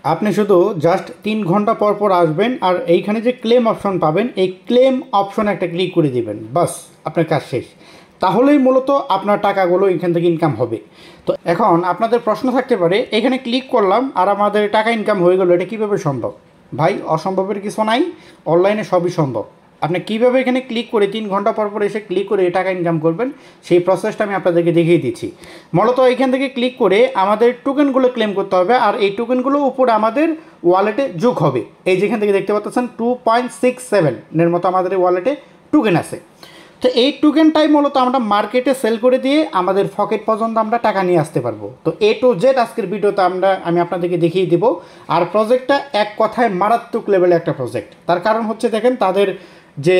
আপনি শুধু জাস্ট 3 ঘন্টা পর পর আসবেন আর এইখানে যে ক্লেম অপশন পাবেন এই ক্লেম অপশনে একটা ক্লিক করে দিবেন, বাস আপনার কাজ শেষ। তাহলেই মূলত আপনার টাকাগুলো এখান থেকে ইনকাম হবে। তো এখন আপনাদের প্রশ্ন থাকতে পারে এখানে ক্লিক করলাম আর আমাদের টাকা ইনকাম হয়ে গেলো, এটা কীভাবে সম্ভব? ভাই, অসম্ভবের কিছু নাই, অনলাইনে সবই সম্ভব। আপনি কীভাবে এখানে ক্লিক করে 3 ঘন্টা পর পর এসে ক্লিক করে টাকা ইনকাম করবেন সেই প্রসেসটা আমি আপনাদেরকে দেখিয়ে দিচ্ছি। মূলত এখান থেকে ক্লিক করে আমাদের টোকেনগুলো ক্লেম করতে হবে আর এই টোকেনগুলো উপরে আমাদের ওয়ালেটে যোগ হবে। এই যেখান থেকে দেখতে পাচ্ছেন 2.67 মতো আমাদের ওয়ালেটে টোকেন আছে। তো এই টোকেনটাই মূলত আমরা মার্কেটে সেল করে দিয়ে আমাদের পকেট পর্যন্ত আমরা টাকা নিয়ে আসতে পারবো। তো এ টু জেড আজকের ভিডিওতে আমি আপনাদেরকে দেখিয়ে দিব। আর প্রজেক্টটা এক কথায় মারাত্মক লেভেলে একটা প্রজেক্ট। তার কারণ হচ্ছে দেখেন তাদের যে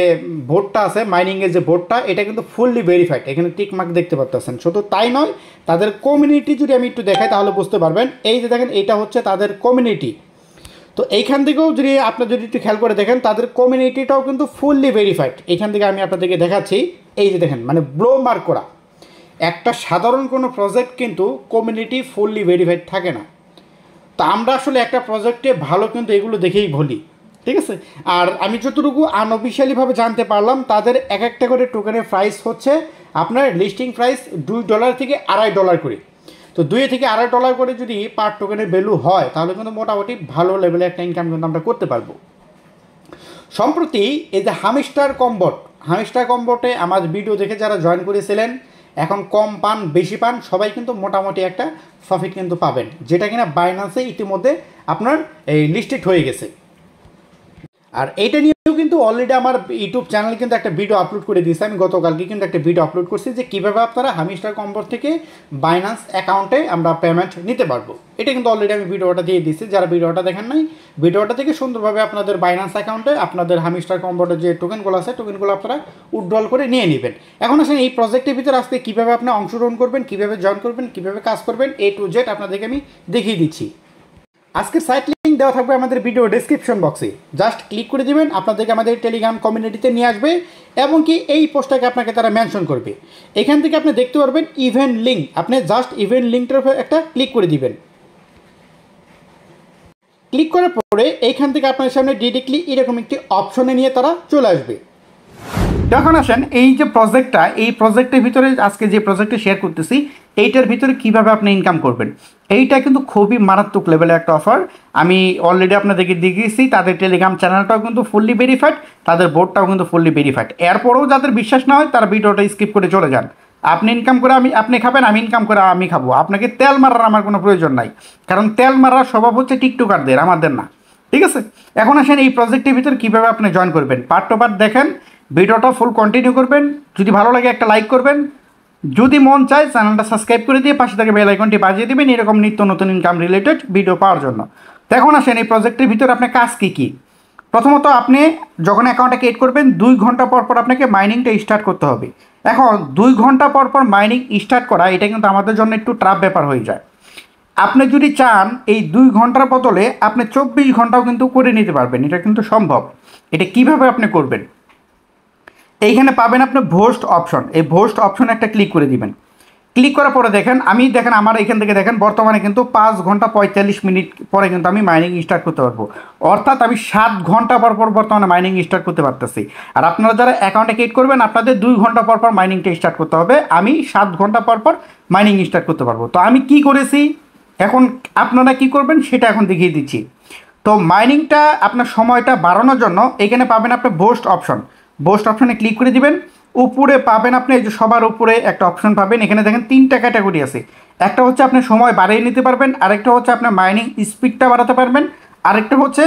বোর্ডটা আছে, মাইনিংয়ের যে বোর্ডটা, এটা কিন্তু ফুললি ভেরিফাইড। এখানে টিক মার্ক দেখতে পাচ্ছেন। শুধু তাই নয়, তাদের কমিউনিটি যদি আমি একটু দেখাই তাহলে বুঝতে পারবেন। এই যে দেখেন এইটা হচ্ছে তাদের কমিউনিটি। তো এইখান থেকেও যদি আপনি যদি একটু খেয়াল করে দেখেন তাদের কমিউনিটিটাও কিন্তু ফুললি ভেরিফাইড। এইখান থেকে আমি আপনাদেরকে দেখাচ্ছি। এই যে দেখেন মানে ব্লো মার্ক করা। একটা সাধারণ কোনো প্রজেক্ট কিন্তু কমিউনিটি ফুললি ভেরিফাইড থাকে না। তো আমরা আসলে একটা প্রজেক্টে ভালো কিন্তু এগুলো দেখেই বলি, ঠিক আছে। আর আমি যতটুকু আনঅফিসিয়ালিভাবে জানতে পারলাম তাদের এক একটা করে টোকেনের প্রাইস হচ্ছে আপনার লিস্টিং প্রাইস $2 থেকে $2.5 করে। তো $2 থেকে $2.5 করে যদি পার টোকেনের ভ্যালু হয় তাহলে কিন্তু মোটামুটি ভালো লেভেলে একটা ইনকাম কিন্তু আমরা করতে পারবো। সম্প্রতি এই যে হামিস্টার কম্বোটে আমার ভিডিও দেখে যারা জয়েন করেছিলেন এখন কম পান বেশি পান সবাই কিন্তু মোটামুটি একটা প্রফিট কিন্তু পাবেন, যেটা কিনা বাইন্যান্সে ইতিমধ্যে আপনার এই লিস্টেড হয়ে গেছে। আর এইটা নিয়েও কিন্তু অলরেডি আমার ইউটিউব চ্যানেল কিন্তু একটা ভিডিও আপলোড করে দিয়েছে। আমি গতকালকে কিন্তু একটা ভিডিও আপলোড করছি যে কীভাবে আপনারা হামিস্টার কম্বোর থেকে বাইন্যান্স অ্যাকাউন্টে আমরা পেমেন্ট নিতে পারবো। এটা কিন্তু অলরেডি আমি ভিডিওটা দিয়ে দিচ্ছি। যারা ভিডিওটা দেখেন নাই, ভিডিওটা থেকে সুন্দরভাবে আপনাদের বাইন্যান্স অ্যাকাউন্টে আপনাদের হামিস্টার কম্বোর যে টোকেনগুলো আছে টোকেনগুলো আপনারা উইথড্রল করে নিয়ে নেবেন। এখন আসেন এই প্রজেক্টের ভিতরে আজকে কীভাবে আপনি অংশগ্রহণ করবেন, কীভাবে জয়েন করবেন, কীভাবে কাজ করবেন, এ টু জেড আপনাদেরকে আমি দেখিয়ে দিচ্ছি। আজকের সাইট লিঙ্ক দেওয়া থাকবে আমাদের ভিডিও ডেসক্রিপশন বক্সে। জাস্ট ক্লিক করে দেবেন, আপনাদেরকে আমাদের টেলিগ্রাম কমিউনিটিতে নিয়ে আসবে এবং কি এই পোস্টটাকে আপনাকে তারা মেনশন করবে। এখান থেকে আপনি দেখতে পারবেন ইভেন্ট লিঙ্ক। আপনি জাস্ট ইভেন্ট লিঙ্কটার উপর একটা ক্লিক করে দিবেন। ক্লিক করার পরে এইখান থেকে আপনার সামনে ডিরেক্টলি এরকম একটি অপশনে নিয়ে তারা চলে আসবে। যখন আসেন এই যে প্রজেক্টটা, এই প্রজেক্টের ভিতরে আজকে যে প্রজেক্টটা শেয়ার করতেছি এইটার ভিতরে কিভাবে আপনি ইনকাম করবেন, এইটা কিন্তু খুবই মারাত্মক লেভেলের একটা অফার। আমি অলরেডি আপনাদেরকে দেখিয়েছি তাদের টেলিগ্রাম চ্যানেলটাও কিন্তু ফুললি ভেরিফাইড, তাদের বোর্ডটাও কিন্তু ফুললি ভেরিফাইড। এরপরেও যাদের বিশ্বাস না হয় তারা ভিডিওটা স্কিপ করে চলে যান। আপনি ইনকাম করে আপনি খাবেন, আমি ইনকাম করে আমি খাবো। আপনাকে তেল মারার আমার কোনো প্রয়োজন নাই, কারণ তেল মারার স্বভাব হচ্ছে টিকটকারদের, আমাদের না, ঠিক আছে। এখন আসেন এই প্রজেক্টের ভিতরে কীভাবে আপনি জয়েন করবেন। পার্ট টু পার্ট দেখেন, ভিডিওটা ফুল কন্টিনিউ করবেন। যদি ভালো লাগে একটা লাইক করবেন, যদি মন চায় চ্যানেলটা সাবস্ক্রাইব করে দিয়ে পাশে থেকে বেল আইকনটি বাজিয়ে দেবেন এরকম নিত্য নতুন ইনকাম রিলেটেড ভিডিও পাওয়ার জন্য। তো এখন আসেন এই প্রজেক্টের ভিতরে আপনার কাজ কী কী। প্রথমত আপনি যখন অ্যাকাউন্টটা ক্রিয়েট করবেন 2 ঘন্টা পর পর আপনাকে মাইনিংটা স্টার্ট করতে হবে। এখন 2 ঘন্টা পর পর মাইনিং স্টার্ট করা এটা কিন্তু আমাদের জন্য একটু টাফ ব্যাপার হয়ে যায়। আপনি যদি চান এই 2 ঘন্টার বদলে আপনি 24 ঘন্টাও কিন্তু করে নিতে পারবেন, এটা কিন্তু সম্ভব। এটা কিভাবে আপনি করবেন, এইখানে পাবেন আপনি ভোস্ট অপশন। এই ভোস্ট অপশনে একটা ক্লিক করে দিবেন। ক্লিক করার পরে দেখেন আমার এখান থেকে দেখেন বর্তমানে কিন্তু 5 ঘন্টা 45 মিনিট পরে কিন্তু আমি মাইনিং স্টার্ট করতে পারবো। অর্থাৎ আমি 7 ঘন্টা পর পর বর্তমানে মাইনিং স্টার্ট করতে পারতেছি। আর আপনারা যারা অ্যাকাউন্টে ক্রিয়েট করবেন আপনাদের 2 ঘন্টা পর পর মাইনিংটা স্টার্ট করতে হবে। আমি 7 ঘন্টা পর পর মাইনিং স্টার্ট করতে পারবো। তো আমি কি করেছি, এখন আপনারা কি করবেন সেটা এখন দেখিয়ে দিচ্ছি। তো মাইনিংটা আপনার সময়টা বাড়ানোর জন্য এখানে পাবেন আপনি বোস্ট অপশনে ক্লিক করে দিবেন। উপরে পাবেন আপনি এই যে সবার উপরে একটা অপশন পাবেন, এখানে দেখেন 3টা ক্যাটাগরি আছে। একটা হচ্ছে আপনি সময় বাড়িয়ে নিতে পারবেন, আরেকটা হচ্ছে আপনার মাইনিং স্পিডটা বাড়াতে পারবেন, আরেকটা হচ্ছে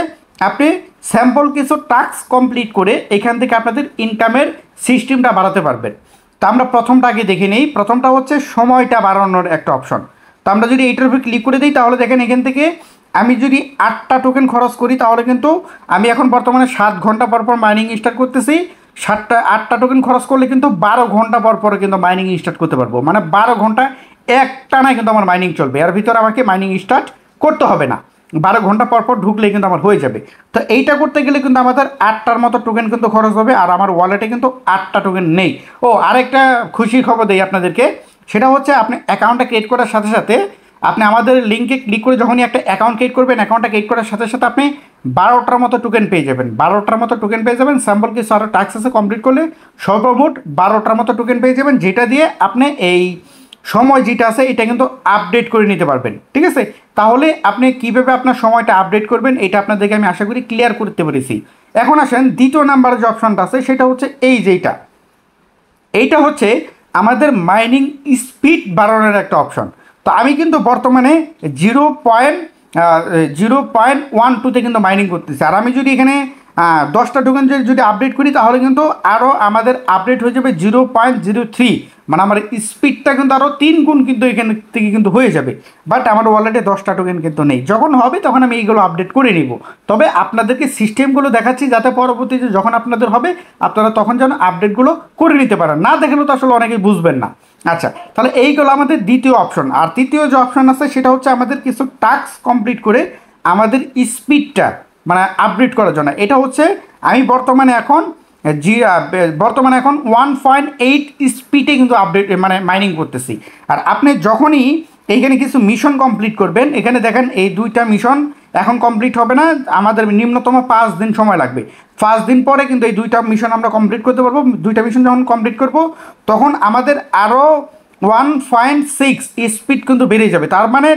আপনি স্যাম্পল কিছু টাস্ক কমপ্লিট করে এখান থেকে আপনাদের ইনকামের সিস্টেমটা বাড়াতে পারবেন। তো আমরা প্রথমটা আগে দেখে নিই। প্রথমটা হচ্ছে সময়টা বাড়ানোর একটা অপশন। তো আমরা যদি এইটার উপর ক্লিক করে দিই তাহলে দেখেন এখান থেকে আমি যদি 8টা টোকেন খরচ করি তাহলে কিন্তু আমি এখন বর্তমানে 7 ঘন্টা পর পর মাইনিং স্টার্ট করতেছি। 8টা টোকেন খরচ করলে কিন্তু 12 ঘন্টা পর পরে কিন্তু মাইনিং স্টার্ট করতে পারবো। মানে 12 ঘন্টা একটানায় কিন্তু আমার মাইনিং চলবে। এর ভিতরে আমাকে মাইনিং স্টার্ট করতে হবে না, 12 ঘন্টা পর পর ঢুকলেই কিন্তু আমার হয়ে যাবে। তো এইটা করতে গেলে কিন্তু আমাদের 8টার মতো টোকেন কিন্তু খরচ হবে, আর আমার ওয়ালেটে কিন্তু 8টা টোকেন নেই। ও আরেকটা খুশির খবর দেই আপনাদেরকে, সেটা হচ্ছে আপনি অ্যাকাউন্টটা ক্রিয়েট করার সাথে সাথে আপনি আমাদের লিঙ্কে ক্লিক করে যখনই একটা অ্যাকাউন্ট ক্রিয়েট করবেন, অ্যাকাউন্টটা ক্রিয়েট করার সাথে সাথে আপনি 12টার মতো টোকেন পেয়ে যাবেন। 12টার মতো টোকেন পেয়ে যাবেন। স্যাম্পল কিছু আরও টাস্ক আছে, কমপ্লিট করলে সর্বমোট 12টার মতো টোকেন পেয়ে যাবেন, যেটা দিয়ে আপনি এই সময় যেটা আছে এটা কিন্তু আপডেট করে নিতে পারবেন। ঠিক আছে, তাহলে আপনি কীভাবে আপনার সময়টা আপডেট করবেন এটা আপনাদেরকে আমি আশা করি ক্লিয়ার করতে পেরেছি। এখন আসেন দ্বিতীয় নাম্বার যে অপশনটা আছে সেটা হচ্ছে এইটা হচ্ছে আমাদের মাইনিং স্পিড বাড়ানোর একটা অপশন। তো আমি কিন্তু বর্তমানে 0.12তে কিন্তু মাইনিং করতেছি। আর আমি যদি এখানে 10টা টোকেন যদি আপডেট করি তাহলে কিন্তু আরও আমাদের আপডেট হয়ে যাবে 0.03, মানে আমার স্পিডটা কিন্তু আরও 3 গুণ কিন্তু এখান থেকে কিন্তু হয়ে যাবে। বাট আমার অলরেডি 10টা টোকেন কিন্তু নেই। যখন হবে তখন আমি এইগুলো আপডেট করে নিব। তবে আপনাদেরকে সিস্টেমগুলো দেখাচ্ছি যাতে পরবর্তীতে যখন আপনাদের হবে আপনারা তখন যেন আপডেটগুলো করে নিতে পারেন। না দেখালে তো আসলে অনেকেই বুঝবেন না। আচ্ছা, তাহলে এইগুলো আমাদের দ্বিতীয় অপশন। আর তৃতীয় যে অপশন আছে সেটা হচ্ছে আমাদের কিছু টাস্ক কমপ্লিট করে আমাদের স্পিডটা মানে আপডেট করার জন্য। এটা হচ্ছে আমি বর্তমানে এখন 1.8 স্পিডে কিন্তু আপডেট মানে মাইনিং করতেছি। আর আপনি যখনই এইখানে কিছু মিশন কমপ্লিট করবেন, এখানে দেখেন এই 2টা মিশন এখন কমপ্লিট হবে না, আমাদের নিম্নতম 5 দিন সময় লাগবে। 5 দিন পরে কিন্তু এই 2টা মিশন আমরা কমপ্লিট করতে পারবো। 2টা মিশন যখন কমপ্লিট করব তখন আমাদের আরও 1.6 স্পিড কিন্তু বেড়ে যাবে। তার মানে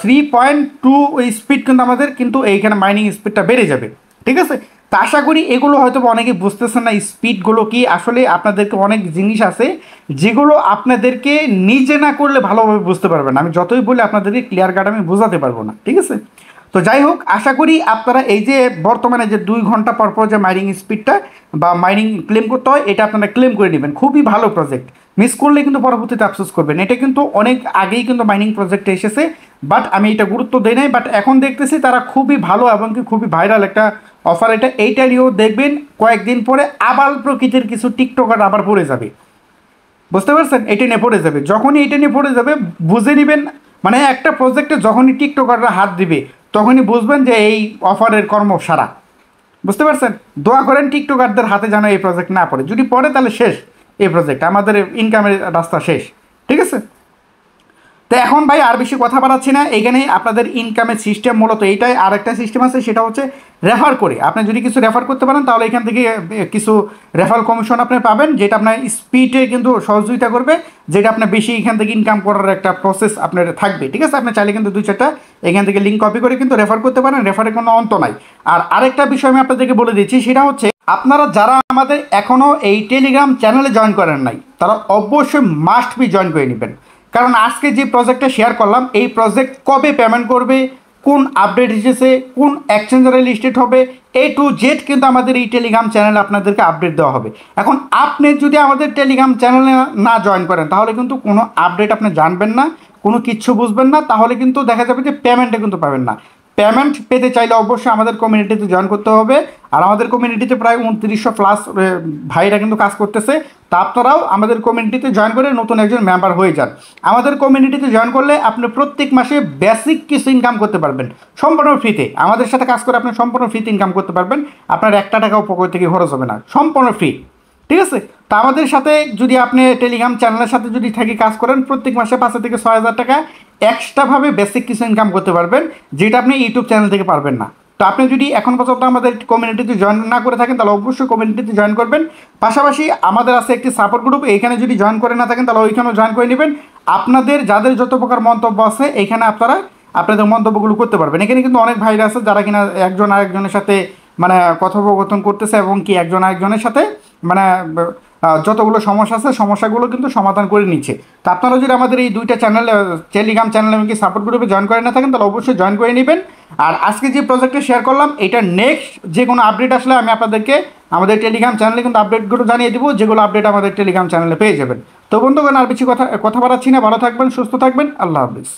3.2 স্পিড কিন্তু আমাদের কিন্তু এইখানে মাইনিং স্পিডটা বেড়ে যাবে। ঠিক আছে, তা আশা করি এগুলো হয়তো অনেকে বুঝতেছেন না স্পিডগুলো কি। আসলে আপনাদেরকে অনেক জিনিস আছে যেগুলো আপনাদেরকে নিজে না করলে ভালোভাবে বুঝতে পারবেন না। আমি যতই বলি আপনাদেরকে ক্লিয়ার কাট আমি বোঝাতে পারবো না। ঠিক আছে, তো যাই হোক, আশা করি আপনারা এই যে বর্তমানে যে 2 ঘন্টা পর পর যে মাইনিং স্পিডটা বা মাইনিং ক্লেম করতে হয় এটা আপনারা ক্লেম করে নেবেন। খুবই ভালো প্রজেক্ট, মিস করলে কিন্তু পরবর্তীতে আফসোস করবেন। এটা কিন্তু অনেক আগেই কিন্তু মাইনিং প্রজেক্টে এসেছে, বাট আমি এটা গুরুত্ব দিই নাই। বাট এখন দেখতেছি তারা খুবই ভালো এবং কি খুবই ভাইরাল একটা অফার এইটা নিয়েও দেখবেন কয়েকদিন পরে আবাল প্রকৃতির কিছু টিকটকার আবার পড়ে যাবে। বুঝতে পারছেন, এটা নিয়ে পড়ে যাবে। যখনই এটা নিয়ে পড়ে যাবে বুঝে নেবেন, মানে একটা প্রজেক্টে যখনই টিকটকাররা হাত দিবে তখনই বুঝবেন যে এই অফারের কর্ম সারা। বুঝতে পারছেন, দোয়া করেন টিকটকারদের হাতে যেন এই প্রজেক্ট না পড়ে। যদি পড়ে তাহলে শেষ এই প্রজেক্ট, আমাদের ইনকামের রাস্তা শেষ। ঠিক আছে, তো এখন ভাই আর বেশি কথা বাড়াচ্ছি না। এইখানে আপনাদের ইনকামের সিস্টেম মূলত এইটাই। আর একটা সিস্টেম আছে সেটা হচ্ছে রেফার করে। আপনি যদি কিছু রেফার করতে পারেন তাহলে এখান থেকে কিছু রেফার কমিশন আপনি পাবেন, যেটা আপনার স্পিডে কিন্তু সহযোগিতা করবে, যেটা আপনার বেশি এখান থেকে ইনকাম করার একটা প্রসেস আপনার থাকবে। ঠিক আছে, আপনি চাইলে কিন্তু 2-4টা এখান থেকে লিঙ্ক কপি করে কিন্তু রেফার করতে পারেন। রেফারের কোনো অন্ত নাই। আর আরেকটা বিষয় আমি আপনাদেরকে বলে দিচ্ছি, সেটা হচ্ছে আপনারা যারা আমাদের এখনও এই টেলিগ্রাম চ্যানেলে জয়েন করেন নাই তারা অবশ্যই মাস্ট বি জয়েন করে নেবেন। কারণ আজকে যে প্রজেক্টটা শেয়ার করলাম এই প্রজেক্ট কবে পেমেন্ট করবে, কোন আপডেট এসেছে, কোন এক্সচেঞ্জারে লিস্টেড হবে, A to Z কিন্তু আমাদের এই টেলিগ্রাম চ্যানেলে আপনাদেরকে আপডেট দেওয়া হবে। এখন আপনি যদি আমাদের টেলিগ্রাম চ্যানেলে না জয়েন করেন তাহলে কিন্তু কোনো আপডেট আপনি জানবেন না, কোনো কিচ্ছু বুঝবেন না। তাহলে কিন্তু দেখা যাবে যে পেমেন্টটা কিন্তু পাবেন না। পেমেন্ট পেতে চাইলে অবশ্যই আমাদের কমিউনিটিতে জয়েন করতে হবে। আর আমাদের কমিউনিটিতে প্রায় 2900 প্লাস ভাইরা কিন্তু কাজ করতেছে। তা আপনারাও আমাদের কমিউনিটিতে জয়েন করে নতুন একজন মেম্বার হয়ে যান। আমাদের কমিউনিটিতে জয়েন করলে আপনি প্রত্যেক মাসে বেসিক কিছু ইনকাম করতে পারবেন সম্পূর্ণ ফ্রিতে। আমাদের সাথে কাজ করে আপনি সম্পূর্ণ ফ্রিতে ইনকাম করতে পারবেন। আপনার একটা টাকাও পকেট থেকে খরচ হবে না, সম্পূর্ণ ফ্রি। ঠিক আছে, তা আমাদের সাথে যদি আপনি টেলিগ্রাম চ্যানেলের সাথে যদি থাকি কাজ করেন প্রত্যেক মাসে 5 থেকে 6,000 টাকা এক্সট্রাভাবে বেসিক কিছু ইনকাম করতে পারবেন, যেটা আপনি ইউটিউব চ্যানেল থেকে পারবেন না। তো আপনি যদি এখন পর্যন্ত আমাদের কমিউনিটিতে জয়েন না করে থাকেন তাহলে অবশ্যই কমিউনিটিতে জয়েন করবেন। পাশাপাশি আমাদের আছে একটি সাপোর্ট গ্রুপ, এইখানে যদি জয়েন করে না থাকেন তাহলে ওইখানেও জয়েন করে নেবেন। আপনাদের যাদের যত প্রকার মন্তব্য আছে এইখানে আপনারা আপনাদের মন্তব্যগুলো করতে পারবেন। এখানে কিন্তু অনেক ভাইরা আছে যারা কিনা একজন আরেকজনের সাথে মানে কথোপকথন করতেছে এবং কি একজন আরেকজনের সাথে মানে যতগুলো সমস্যা আছে সমস্যাগুলো কিন্তু সমাধান করে নিচ্ছে। তো আপনারা যদি আমাদের এই 2টা চ্যানেল টেলিগ্রাম চ্যানেল এবং কি সাপোর্ট গ্রুপে জয়েন করে না থাকেন তাহলে অবশ্যই জয়েন করে নেবেন। আর আজকে যে প্রজেক্টে শেয়ার করলাম এটা নেক্সট যে কোনো আপডেট আসলে আমি আপনাদেরকে আমাদের টেলিগ্রাম চ্যানেলে কিন্তু আপডেটগুলো জানিয়ে দেবো, যেগুলো আপডেট আমাদের টেলিগ্রাম চ্যানেলে পেয়ে যাবেন। তো বন্ধুগণ আর বেশি কথা বাড়াচ্ছি না, ভালো থাকবেন, সুস্থ থাকবেন, আল্লাহ হাফিজ।